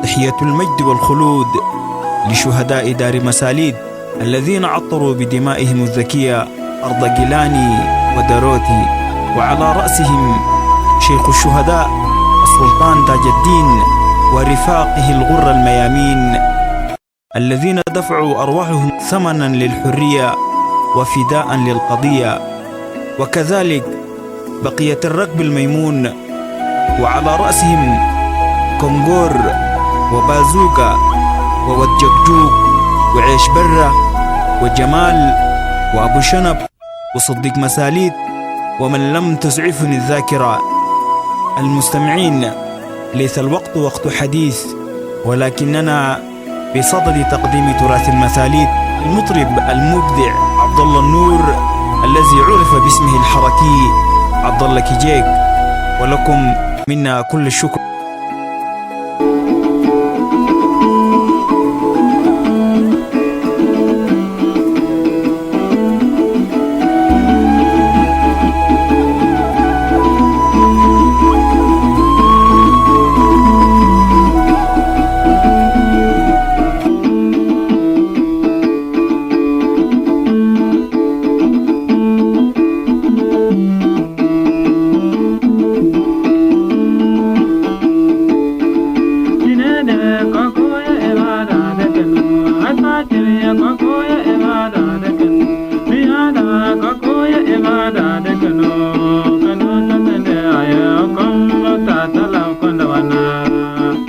تحية المجد والخلود لشهداء دار مساليد الذين عطروا بدمائهم الذكية أرض جيلاني وداروتي، وعلى رأسهم شيخ الشهداء السلطان تاج الدين ورفاقه الغر الميامين الذين دفعوا أرواحهم ثمنا للحرية وفداء للقضية، وكذلك بقية الركب الميمون وعلى رأسهم كونغور وبازوكا وودجكجوك وعيش برة وجمال وأبو شنب وصديق مساليد ومن لم تسعفني الذاكرة. المستمعين، ليس الوقت وقت حديث، ولكننا بصدد تقديم تراث المثاليد المطرب المبدع عبد الله النور الذي عرف باسمه الحركي عبد الله كيجيك، ولكم منا كل الشكر. Kokoya ibada da